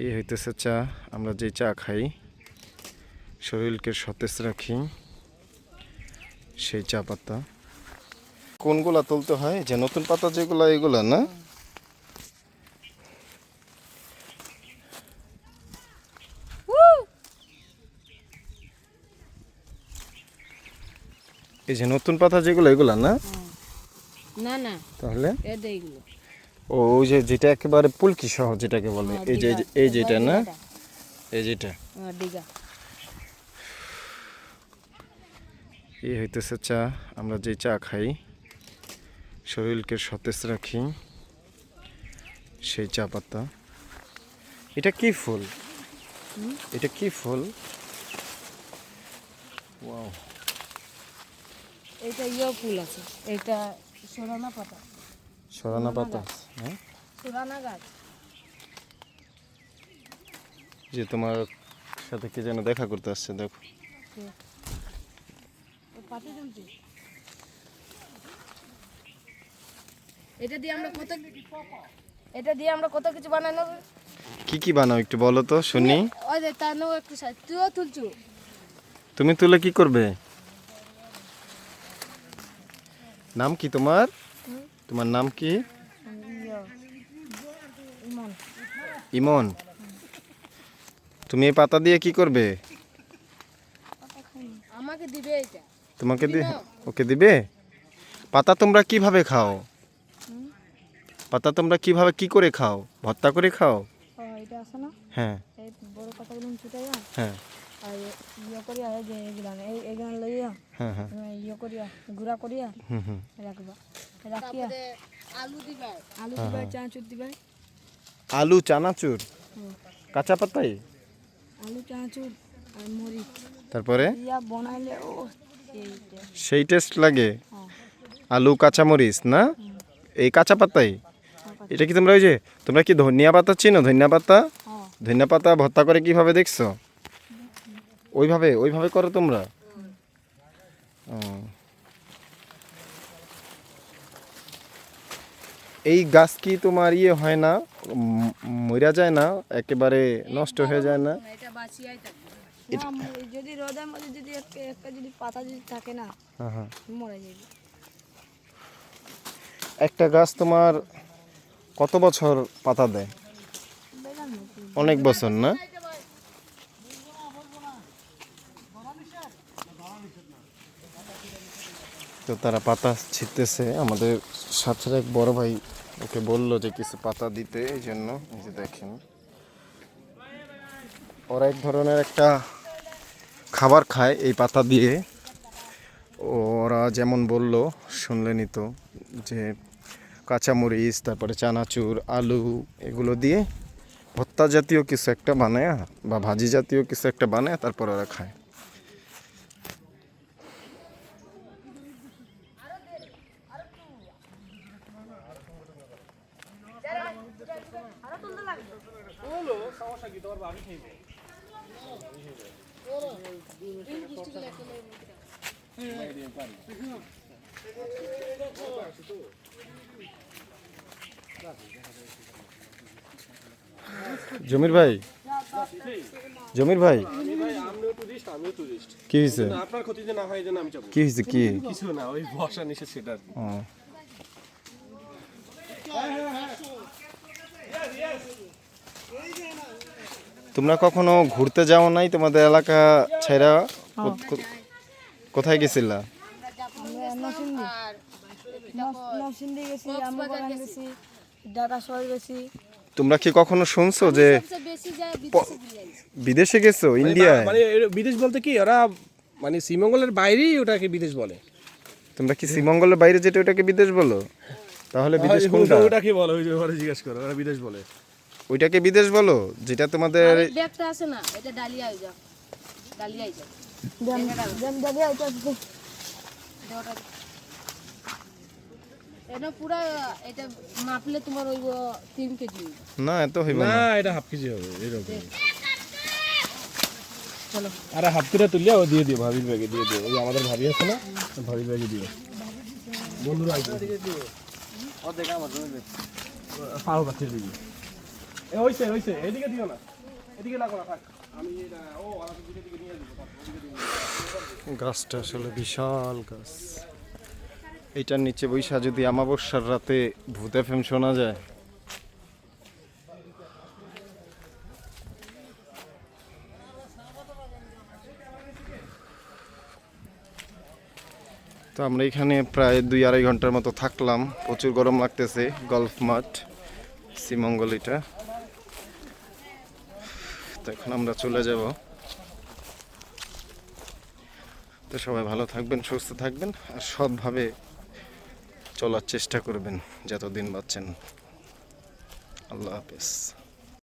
এই হইতেছে চা। আমরা যে চা খাই শরীরকে সতেজ রাখি সেই চা পাতা। কোনগুলা তুলতে হয়? যে নতুন পাতা যেগুলা এগুলা না? এই যে নতুন পাতা যেগুলো এগুলা না? না না, তাহলে এটা এইগুলো। ওই যে যেটা একেবারে পুলকি সহ যেটাকে বলে, এই যে এই যেটা না, এই যেটা ডিগা। এই হইতেছে চা। আমরা যে চা খাই শরীরকে সতেজ রাখি সেই চা পাতা। এটা কি ফুল? এটা কি ফুল? ওয়াও, এটা ফুল আছে, এটা সরানা পাতা। সরানা পাতা। হ্যাঁ, সরানা গাছ। যে তোমার সাথে কে যেন দেখা করতে আসছে, দেখো। পাতা জমছে। এটা দিয়ে আমরা কত কিছু বানাই নেব। কি কি বানাও একটু বলো তো শুনি। ওই যে তার নেব একটু সাইড, তুইও তুলছু। তুমি তুলে কি করবে? নাম কি তোমার? তোমার নাম কি? ইমন। তুমি এই পাতা দিয়ে কি করবে? আমাকে দিবে এটা। তোমাকে ওকে দিবে? পাতা তোমরা কিভাবে খাও? পাতা তোমরা কিভাবে কি করে খাও? ভর্তা করে খাও? এটা আছে না, হ্যাঁ এই বড় পাতাগুলো ছুটাইয়া হ্যাঁ আর করিয়া এই যে এগুলা লইয়া হ্যাঁ হ্যাঁ করিয়া গুঁড়া করিয়া হুম। রাখবা। রাখিয়া আলু দিবা, চানাচুর দিবা। আলু চানাচুর কাঁচা পাতায়? আলু চানাচুর আর মরিচ তারপরে দিয়া বানাইলে ও সেই টেস্ট লাগে। হ্যাঁ। আলু কাঁচামরিচ না, এই কাঁচা পাতায়? এটা কি তোমরা ওই যে তোমরা কি ধনিয়া পাতা চিনো? ধনিয়া পাতা, ধনিয়া পাতা ভর্তা করে কিভাবে দেখছো? ওইভাবে ওইভাবে করো তোমরা? ও, এই গাছ কি তোমার ইয়ে হয় না, মরা যায় না, একেবারে নষ্ট হয়ে যায় না? এটা বাঁচিয়াই থাকবে। যদি রোদের মধ্যে যদি একটা যদি পাতা যদি থাকে না, হ্যাঁ, মরে যাবে। একটা গাছ তোমার কত বছর পাতা দেয়? অনেক বছর না? তো তারা পাতা ছিটতেছে। আমাদের সাথে এক বড় ভাই ওকে বললো যে কিছু পাতা দিতে, এই জন্য এই যে দেখেন ওরা এক ধরনের একটা খাবার খায় এই পাতা দিয়ে। ওরা যেমন বলল শুনলেনই তো, যে কাঁচামরিচ, তারপরে চানাচুর, আলু এগুলো দিয়ে ভর্তা জাতীয় কিছু একটা বানায় বা ভাজি জাতীয় কিছু একটা বানায় তারপর ওরা খায়। জমির ভাই, জমির ভাই, কি হয়েছে? আপনার ক্ষতি যে না হয় এই জন্য আমি যাবো। কি হয়েছে? কি কিছু না, ওই বর্ষা নিষেধ সেটা। ও, তোমরা কখনো ঘুরতে যাও নাই তোমাদের এলাকা ছেড়া? কোথায় গেছিলা? নরসিংদী গেছি, আমবাগান গেছি, ঢাকা শহর গেছি। তোমরা কি কখনো শুনছো যে বিদেশে গেছো? ইন্ডিয়ায়? মানে বিদেশ বলতে কি, ওরা মানে শ্রীমঙ্গলের বাইরেই ওটাকে বিদেশ বলে। তোমরা কি শ্রীমঙ্গলের বাইরে যেটা ওটাকে বিদেশ বলো? তাহলে বিদেশ কোনটা? ওটাকে বলে, ওই যে ওরা জিজ্ঞেস করো, ওরা বিদেশ বলে। ওইটাকে বিদেশ বলো যেটা তোমাদের ব্যাগটা আছে না, এটা ডালিয়া হয়ে যাও, ডালিয়া হয়ে যাও। এটা পুরা এটা মাপলে তোমার ওই 3 কেজি। না, এত হইব না, না। এটা হাফ কেজি হবে এরকম। চলো, আরে হাফ কিলো তুলিয়া ও দিয়ে দিও, ভাবির ব্যাগে দিয়ে দিও। ওই আমাদের ভাবি আছে না, ভাবির ব্যাগে দিও। বন্ধুরা আসবে। ও দেখা আমার জন্য পাও বাচ্চা দিবি। হইছে হইছে, এদিকে দিও না, এদিকে লাগো না, থাক। আমি দিকে নিয়ে যাবো। গাছটা আসলে বিশাল গাছ। এইটার নিচে বৈশা যদি আমাবস্যার রাতে ভূত এফএম শোনা যায়। তো আমরা এখানে প্রায় 2-2.5 ঘন্টার মতো থাকলাম। প্রচুর গরম লাগতেছে। গলফ মাঠ শ্রীমঙ্গল এটা। তো এখন আমরা চলে যাব। তো সবাই ভালো থাকবেন, সুস্থ থাকবেন আর সৎভাবে চলার চেষ্টা করবেন যতদিন বাঁচছেন। আল্লাহ হাফেজ।